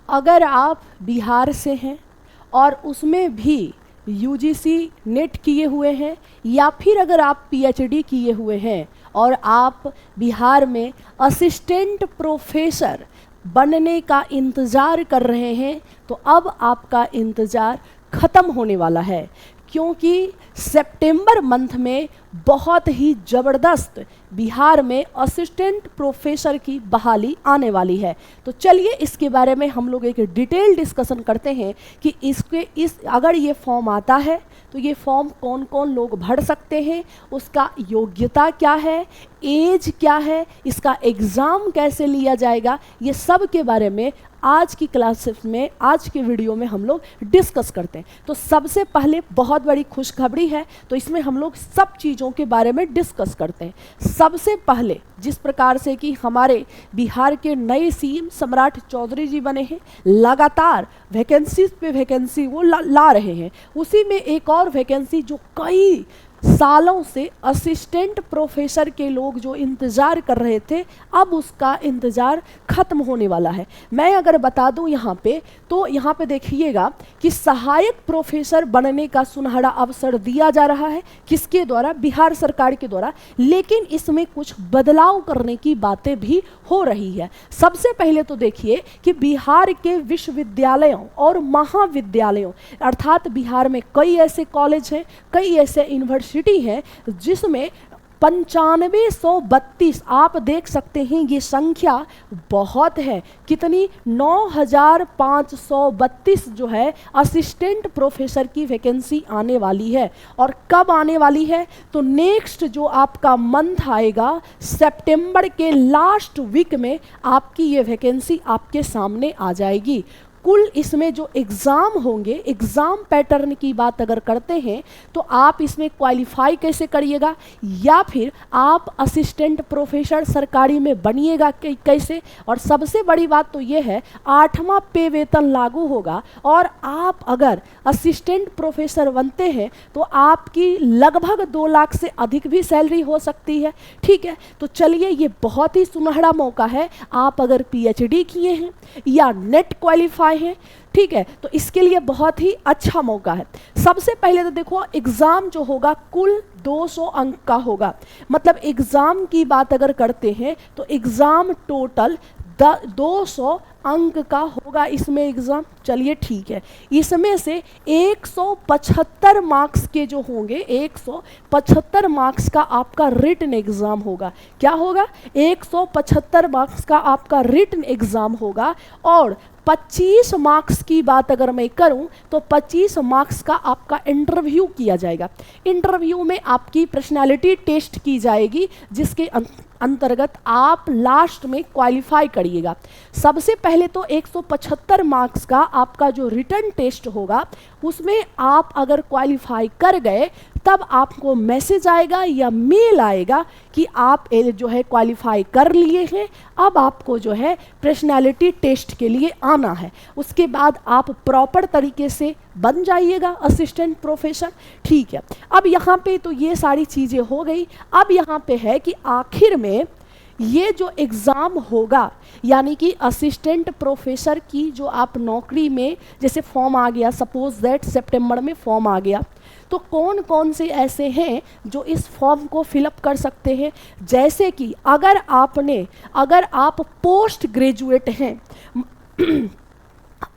अगर आप बिहार से हैं और उसमें भी यूजीसी नेट किए हुए हैं, या फिर अगर आप पीएचडी किए हुए हैं और आप बिहार में असिस्टेंट प्रोफेसर बनने का इंतज़ार कर रहे हैं, तो अब आपका इंतज़ार ख़त्म होने वाला है, क्योंकि सितंबर मंथ में बहुत ही ज़बरदस्त बिहार में असिस्टेंट प्रोफेसर की बहाली आने वाली है। तो चलिए इसके बारे में हम लोग एक डिटेल डिस्कशन करते हैं कि अगर ये फॉर्म आता है तो ये फॉर्म कौन कौन लोग भर सकते हैं, उसका योग्यता क्या है, एज क्या है, इसका एग्ज़ाम कैसे लिया जाएगा, ये सब के बारे में आज की क्लासेस में, आज के वीडियो में हम लोग डिस्कस करते हैं। तो सबसे पहले बहुत बड़ी खुशखबरी है, तो इसमें हम लोग सब चीज़ों के बारे में डिस्कस करते हैं। सबसे पहले जिस प्रकार से कि हमारे बिहार के नए सीएम सम्राट चौधरी जी बने हैं, लगातार वैकेंसीज पे वैकेंसी वो ला रहे हैं, उसी में एक और वैकेंसी जो कई सालों से असिस्टेंट प्रोफेसर के लोग जो इंतज़ार कर रहे थे, अब उसका इंतज़ार ख़त्म होने वाला है। मैं अगर बता दूं यहाँ पे, तो यहाँ पे देखिएगा कि सहायक प्रोफेसर बनने का सुनहरा अवसर दिया जा रहा है, किसके द्वारा? बिहार सरकार के द्वारा। लेकिन इसमें कुछ बदलाव करने की बातें भी हो रही है। सबसे पहले तो देखिए कि बिहार के विश्वविद्यालयों और महाविद्यालयों, अर्थात बिहार में कई ऐसे कॉलेज हैं, कई ऐसे यूनिवर्सिटी है जिसमें 9532, आप देख सकते हैं ये संख्या बहुत है, कितनी? 9532 जो है असिस्टेंट प्रोफेसर की वैकेंसी आने वाली है। और कब आने वाली है? तो नेक्स्ट जो आपका मंथ आएगा, सितंबर के लास्ट वीक में आपकी ये वैकेंसी आपके सामने आ जाएगी। कुल इसमें जो एग्ज़ाम होंगे, एग्ज़ाम पैटर्न की बात अगर करते हैं तो आप इसमें क्वालिफाई कैसे करिएगा, या फिर आप असिस्टेंट प्रोफेसर सरकारी में बनिएगा कैसे। और सबसे बड़ी बात तो ये है, 8वां पे वेतन लागू होगा, और आप अगर असिस्टेंट प्रोफेसर बनते हैं तो आपकी लगभग 2 लाख से अधिक भी सैलरी हो सकती है। ठीक है, तो चलिए ये बहुत ही सुनहरा मौका है। आप अगर पीएचडी किए हैं या नेट क्वालिफाई हैं, ठीक है, तो इसके लिए बहुत ही अच्छा मौका है। सबसे पहले तो देखो, एग्ज़ाम जो होगा कुल 200 अंक का होगा। मतलब एग्ज़ाम की बात अगर करते हैं तो एग्ज़ाम टोटल 200 अंक का होगा इसमें एग्ज़ाम। चलिए ठीक है, इसमें से 175 मार्क्स के जो होंगे, 175 मार्क्स का आपका रिटन एग्ज़ाम होगा। क्या होगा? 175 मार्क्स का आपका रिटन एग्ज़ाम होगा। और 25 मार्क्स की बात अगर मैं करूं तो 25 मार्क्स का आपका इंटरव्यू किया जाएगा। इंटरव्यू में आपकी पर्सनालिटी टेस्ट की जाएगी, जिसके अंतर्गत आप लास्ट में क्वालिफाई करिएगा। सबसे पहले तो 175 मार्क्स का आपका जो रिटन टेस्ट होगा, उसमें आप अगर क्वालिफाई कर गए तब आपको मैसेज आएगा या मेल आएगा कि आप जो है क्वालिफाई कर लिए हैं। अब आपको जो है पर्सनालिटी टेस्ट के लिए आना है। उसके बाद आप प्रॉपर तरीके से बन जाइएगा असिस्टेंट प्रोफेसर। ठीक है, अब यहाँ पे तो ये सारी चीज़ें हो गई। अब यहाँ पे है कि आखिर में ये जो एग्ज़ाम होगा, यानी कि असिस्टेंट प्रोफेसर की जो आप नौकरी में, जैसे फॉर्म आ गया, सपोज दैट सितंबर में फॉर्म आ गया, तो कौन कौन से ऐसे हैं जो इस फॉर्म को फिलअप कर सकते हैं? जैसे कि अगर आप पोस्ट ग्रेजुएट हैं,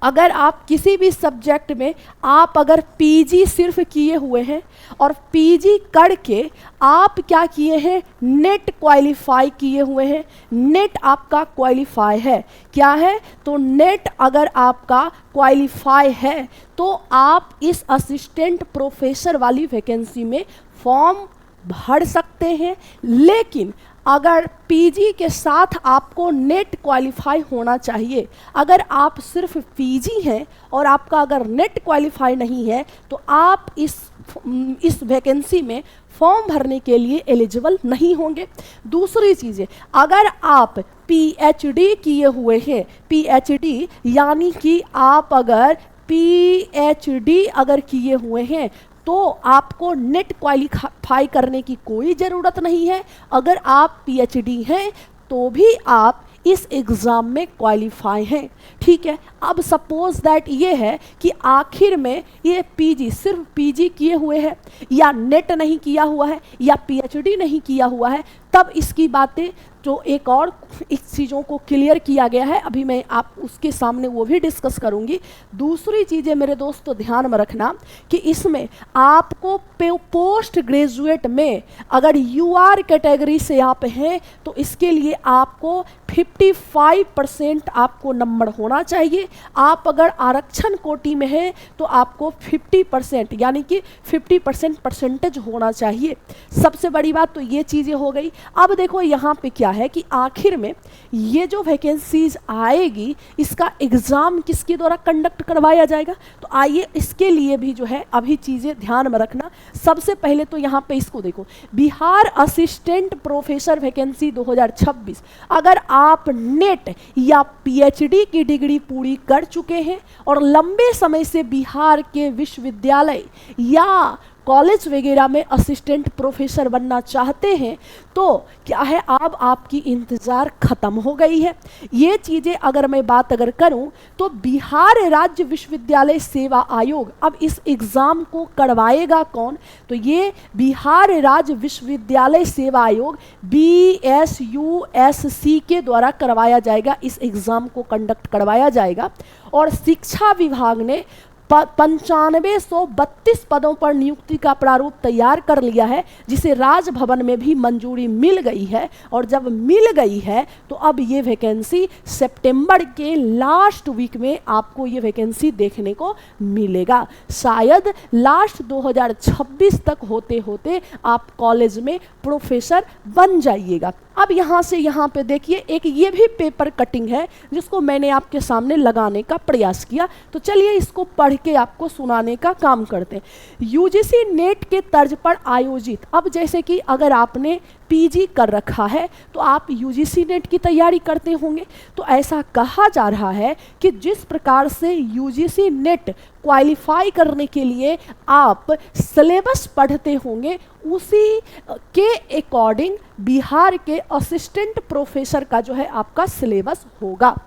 अगर आप किसी भी सब्जेक्ट में आप अगर पीजी सिर्फ किए हुए हैं और पीजी करके आप क्या किए हैं, नेट क्वालिफाई किए हुए हैं, नेट आपका क्वालिफाई है, क्या है, तो नेट अगर आपका क्वालिफाई है तो आप इस असिस्टेंट प्रोफेसर वाली वैकेंसी में फॉर्म भर सकते हैं। लेकिन अगर पीजी के साथ आपको नेट क्वालिफाई होना चाहिए। अगर आप सिर्फ पीजी हैं और आपका अगर नेट क्वालिफाई नहीं है तो आप इस वैकेंसी में फॉर्म भरने के लिए एलिजिबल नहीं होंगे। दूसरी चीज़ें, अगर आप पीएचडी किए हुए हैं, पीएचडी यानी कि आप अगर पीएचडी अगर किए हुए हैं तो आपको नेट क्वालिफाई करने की कोई ज़रूरत नहीं है। अगर आप पीएचडी हैं तो भी आप इस एग्ज़ाम में क्वालिफाई हैं। ठीक है, अब सपोज दैट ये है कि आखिर में ये पीजी, सिर्फ पीजी किए हुए हैं या नेट नहीं किया हुआ है या पीएचडी नहीं किया हुआ है, तब इसकी बातें जो एक और इस चीज़ों को क्लियर किया गया है, अभी मैं आप उसके सामने वो भी डिस्कस करूंगी। दूसरी चीज़ें मेरे दोस्तों ध्यान में रखना कि इसमें आपको पोस्ट ग्रेजुएट में अगर यूआर कैटेगरी से आप हैं तो इसके लिए आपको 55% आपको नंबर होना चाहिए। आप अगर आरक्षण कोटि में हैं तो आपको 50% यानी कि 50% परसेंटेज होना चाहिए। सबसे बड़ी बात तो ये चीज़ें हो गई। अब देखो यहाँ पे क्या है कि आखिर में ये जो वैकेंसीज आएगी इसका एग्ज़ाम किसके द्वारा कंडक्ट करवाया जाएगा, तो आइए इसके लिए भी जो है अभी चीज़ें ध्यान में रखना। सबसे पहले तो यहाँ पे इसको देखो, बिहार असिस्टेंट प्रोफेसर वैकेंसी 2026। अगर आप नेट या पीएचडी की डिग्री पूरी कर चुके हैं और लंबे समय से बिहार के विश्वविद्यालय या कॉलेज वगैरह में असिस्टेंट प्रोफेसर बनना चाहते हैं तो क्या है, अब आपकी इंतज़ार ख़त्म हो गई है। ये चीज़ें अगर मैं बात अगर करूं तो बिहार राज्य विश्वविद्यालय सेवा आयोग अब इस एग्ज़ाम को करवाएगा कौन, तो ये बिहार राज्य विश्वविद्यालय सेवा आयोग BSUSC के द्वारा करवाया जाएगा। इस एग्ज़ाम को कंडक्ट करवाया जाएगा और शिक्षा विभाग ने 9532 पदों पर नियुक्ति का प्रारूप तैयार कर लिया है, जिसे राजभवन में भी मंजूरी मिल गई है। और जब मिल गई है तो अब ये वैकेंसी सितंबर के लास्ट वीक में आपको ये वैकेंसी देखने को मिलेगा। शायद लास्ट 2026 तक होते होते आप कॉलेज में प्रोफेसर बन जाइएगा। अब यहाँ से यहाँ पे देखिए, एक ये भी पेपर कटिंग है जिसको मैंने आपके सामने लगाने का प्रयास किया, तो चलिए इसको पढ़ के आपको सुनाने का काम करते हैं। यूजीसी नेट के तर्ज पर आयोजित, अब जैसे कि अगर आपने पीजी कर रखा है तो आप यूजीसी नेट की तैयारी करते होंगे, तो ऐसा कहा जा रहा है कि जिस प्रकार से यूजीसी नेट क्वालिफाई करने के लिए आप सिलेबस पढ़ते होंगे उसी के अकॉर्डिंग बिहार के असिस्टेंट प्रोफेसर का जो है आपका सिलेबस होगा।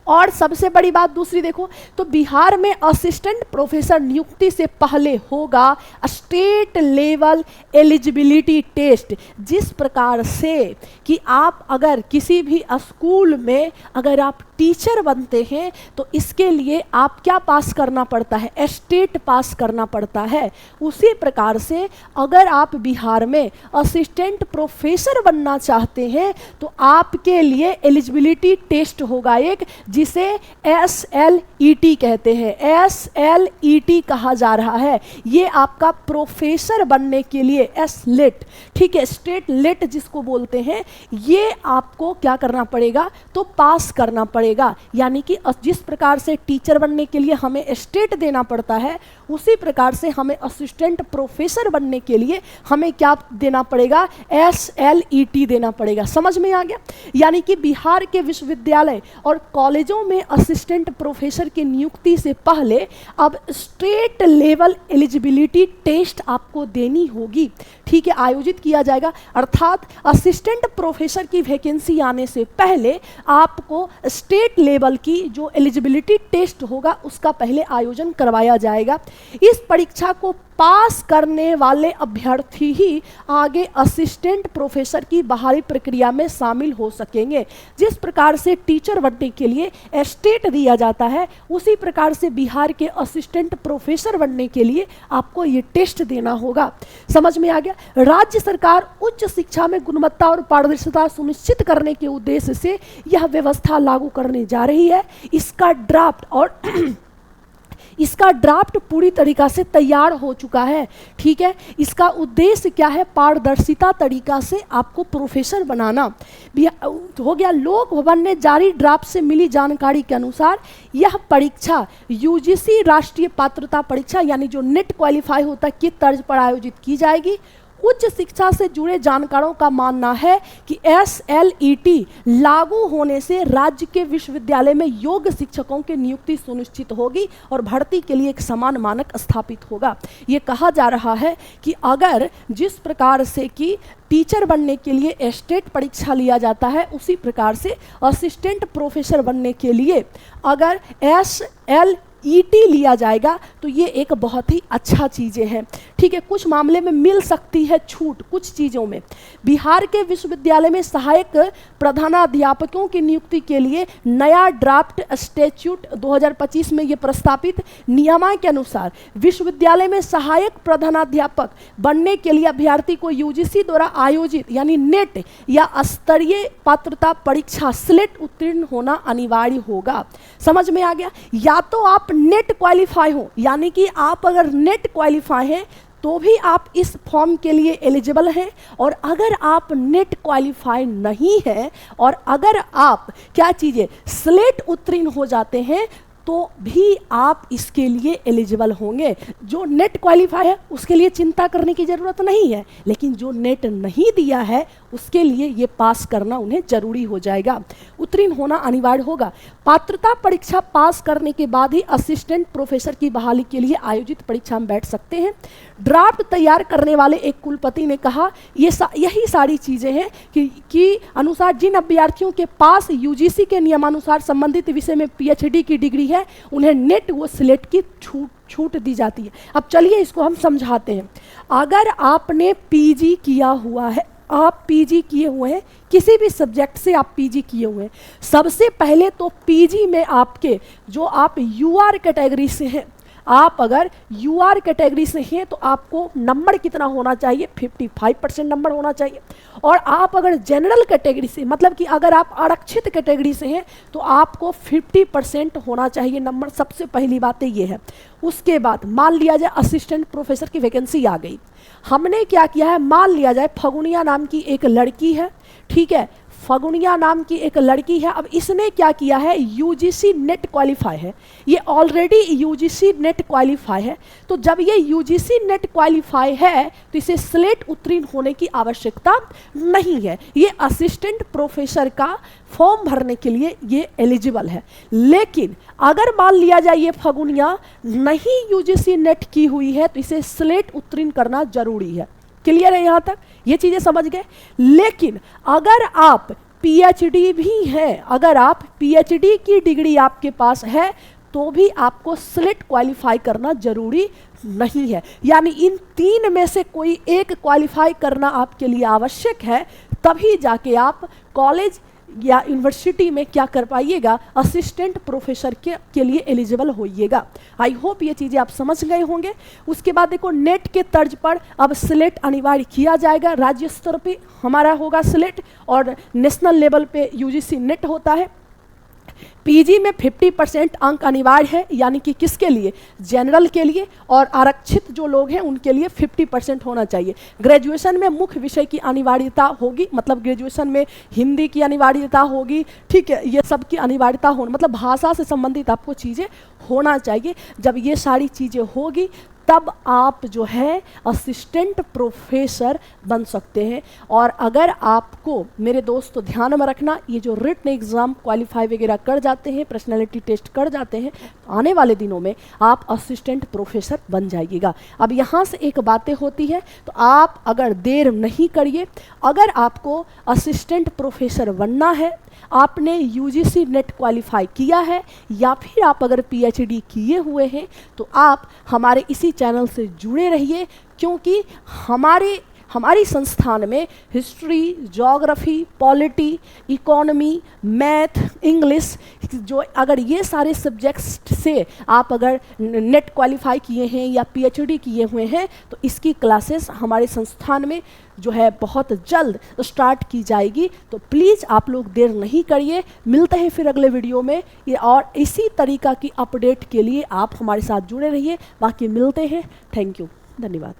और सबसे बड़ी बात दूसरी देखो, तो बिहार में असिस्टेंट प्रोफेसर नियुक्ति से पहले होगा स्टेट लेवल एलिजिबिलिटी टेस्ट। जिस प्रकार से कि आप अगर किसी भी स्कूल में अगर आप टीचर बनते हैं तो इसके लिए आप क्या पास करना पड़ता है, स्टेट पास करना पड़ता है। उसी प्रकार से अगर आप बिहार में असिस्टेंट प्रोफेसर बनना चाहते हैं तो आपके लिए एलिजिबिलिटी टेस्ट होगा एक, जिसे SLET कहते हैं। SLET कहा जा रहा है। ये आपका प्रोफेसर बनने के लिए SLET, ठीक है, स्टेट लेट जिसको बोलते हैं, ये आपको क्या करना पड़ेगा, तो पास करना पड़ेगा। यानी कि जिस प्रकार से टीचर बनने के लिए हमें स्टेट देना पड़ता है, उसी प्रकार से हमें असिस्टेंट प्रोफेसर बनने के लिए हमें क्या देना पड़ेगा, SLET देना पड़ेगा। समझ में आ गया। यानी कि बिहार के विश्वविद्यालय और कॉलेजों में असिस्टेंट प्रोफेसर की नियुक्ति से पहले अब स्टेट लेवल एलिजिबिलिटी टेस्ट आपको देनी होगी, ठीक है, आयोजित किया जाएगा। अर्थात असिस्टेंट प्रोफेसर की वैकेंसी आने से पहले आपको स्टेट लेवल की जो एलिजिबिलिटी टेस्ट होगा उसका पहले आयोजन करवाया जाएगा। इस परीक्षा को पास करने वाले अभ्यर्थी ही आगे असिस्टेंट प्रोफेसर की बहाली प्रक्रिया में शामिल हो सकेंगे। जिस प्रकार से टीचर बनने के लिए स्टेट दिया जाता है, उसी प्रकार से बिहार के असिस्टेंट प्रोफेसर बनने के लिए आपको ये टेस्ट देना होगा। समझ में आ गया। राज्य सरकार उच्च शिक्षा में गुणवत्ता और पारदर्शिता सुनिश्चित करने के उद्देश्य से यह व्यवस्था लागू करने जा रही है। इसका ड्राफ्ट पूरी तरीका से तैयार हो चुका है, ठीक है। इसका उद्देश्य क्या है, पारदर्शिता तरीका से आपको प्रोफेसर बनाना हो गया। लोक भवन ने जारी ड्राफ्ट से मिली जानकारी के अनुसार यह परीक्षा यूजीसी राष्ट्रीय पात्रता परीक्षा यानी जो नेट क्वालिफाई होता है, किस तर्ज पर आयोजित की जाएगी, उच्च शिक्षा से जुड़े जानकारों का मानना है कि SLET लागू होने से राज्य के विश्वविद्यालय में योग्य शिक्षकों की नियुक्ति सुनिश्चित होगी और भर्ती के लिए एक समान मानक स्थापित होगा। ये कहा जा रहा है कि अगर जिस प्रकार से कि टीचर बनने के लिए स्टेट परीक्षा लिया जाता है, उसी प्रकार से असिस्टेंट प्रोफेसर बनने के लिए अगर SLET लिया जाएगा तो ये एक बहुत ही अच्छा चीज़ें हैं। ठीक है, कुछ मामले में मिल सकती है छूट कुछ चीज़ों में। बिहार के विश्वविद्यालय में सहायक प्रधानाध्यापकों की नियुक्ति के लिए नया ड्राफ्ट स्टैट्यूट 2025 में ये प्रस्तावित नियमावली के अनुसार विश्वविद्यालय में सहायक प्रधानाध्यापक बनने के लिए अभ्यर्थी को UGC द्वारा आयोजित यानी नेट या स्तरीय पात्रता परीक्षा स्लेट उत्तीर्ण होना अनिवार्य होगा। समझ में आ गया? या तो आप नेट क्वालिफाई हो, यानी कि आप अगर नेट क्वालिफाई हैं तो भी आप इस फॉर्म के लिए एलिजिबल हैं, और अगर आप नेट क्वालिफाई नहीं है और अगर आप क्या चीज़ें स्लेट उत्तीर्ण हो जाते हैं तो भी आप इसके लिए एलिजिबल होंगे। जो नेट क्वालिफाई है उसके लिए चिंता करने की ज़रूरत नहीं है, लेकिन जो नेट नहीं दिया है उसके लिए ये पास करना उन्हें जरूरी हो जाएगा, उत्तीर्ण होना अनिवार्य होगा। पात्रता परीक्षा पास करने के बाद ही असिस्टेंट प्रोफेसर की बहाली के लिए आयोजित परीक्षा में बैठ सकते हैं। ड्राफ्ट तैयार करने वाले एक कुलपति ने कहा यही सारी चीज़ें हैं कि अनुसार जिन अभ्यर्थियों के पास UGC के नियमानुसार संबंधित विषय में PhD की डिग्री है उन्हें नेट व स्लेट की छूट दी जाती है। अब चलिए इसको हम समझाते हैं। अगर आपने PG किया हुआ है, आप PG किए हुए हैं, किसी भी सब्जेक्ट से आप PG किए हुए हैं, सबसे पहले तो PG में आपके जो आप UR कैटेगरी से हैं, आप अगर UR कैटेगरी से हैं तो आपको नंबर कितना होना चाहिए? 55% नंबर होना चाहिए। और आप अगर जनरल कैटेगरी से, मतलब कि अगर आप आरक्षित कैटेगरी से हैं तो आपको 50% होना चाहिए नंबर। सबसे पहली बात ये है। उसके बाद मान लिया जाए असिस्टेंट प्रोफेसर की वैकेंसी आ गई, हमने क्या किया है, मान लिया जाए फगुनिया नाम की एक लड़की है, ठीक है, फगुनिया नाम की एक लड़की है। अब इसने क्या किया है, UGC नेट क्वालिफाई है, ये ऑलरेडी UGC नेट क्वालिफाई है। तो जब ये UGC नेट क्वालिफाई है तो इसे स्लेट उत्तीर्ण होने की आवश्यकता नहीं है, ये असिस्टेंट प्रोफेसर का फॉर्म भरने के लिए ये एलिजिबल है। लेकिन अगर मान लिया जाए ये फगुनिया नहीं UGC नेट की हुई है तो इसे स्लेट उत्तीर्ण करना जरूरी है। क्लियर है यहाँ तक? ये चीज़ें समझ गए। लेकिन अगर आप PhD भी हैं, अगर आप PhD की डिग्री आपके पास है तो भी आपको स्लेट क्वालिफाई करना जरूरी नहीं है। यानी इन तीन में से कोई एक क्वालिफाई करना आपके लिए आवश्यक है, तभी जाके आप कॉलेज या यूनिवर्सिटी में क्या कर पाइएगा, असिस्टेंट प्रोफेसर के लिए एलिजिबल होइएगा। आई होप ये चीज़ें आप समझ गए होंगे। उसके बाद देखो नेट के तर्ज पर अब स्लेट अनिवार्य किया जाएगा। राज्य स्तर पे हमारा होगा स्लेट और नेशनल लेवल पे UGC नेट होता है। PG में 50% अंक अनिवार्य है, यानी कि किसके लिए, जनरल के लिए, और आरक्षित जो लोग हैं उनके लिए 50% होना चाहिए। ग्रेजुएशन में मुख्य विषय की अनिवार्यता होगी, मतलब ग्रेजुएशन में हिंदी की अनिवार्यता होगी, ठीक है, ये सब की अनिवार्यता हो, मतलब भाषा से संबंधित आपको चीज़ें होना चाहिए। जब ये सारी चीज़ें होगी तब आप जो है असिस्टेंट प्रोफेसर बन सकते हैं। और अगर आपको मेरे दोस्तों ध्यान में रखना, ये जो रिटन एग्ज़ाम क्वालिफाई वगैरह कर जाते हैं, पर्सनालिटी टेस्ट कर जाते हैं, आने वाले दिनों में आप असिस्टेंट प्रोफेसर बन जाइएगा। अब यहाँ से एक बातें होती है, तो आप अगर देर नहीं करिए, अगर आपको असिस्टेंट प्रोफेसर बनना है, आपने UGC नेट क्वालिफाई किया है या फिर आप अगर PhD किए हुए हैं, तो आप हमारे इसी चैनल से जुड़े रहिए, क्योंकि हमारी संस्थान में history, geography, polity, economy, math, English, जो अगर ये सारे सब्जेक्ट्स से आप अगर नेट क्वालिफाई किए हैं या PhD किए हुए हैं तो इसकी क्लासेस हमारे संस्थान में जो है बहुत जल्द स्टार्ट की जाएगी। तो प्लीज़ आप लोग देर नहीं करिए। मिलते हैं फिर अगले वीडियो में, ये और इसी तरीक़ा की अपडेट के लिए आप हमारे साथ जुड़े रहिए। बाकी मिलते हैं। थैंक यू, धन्यवाद।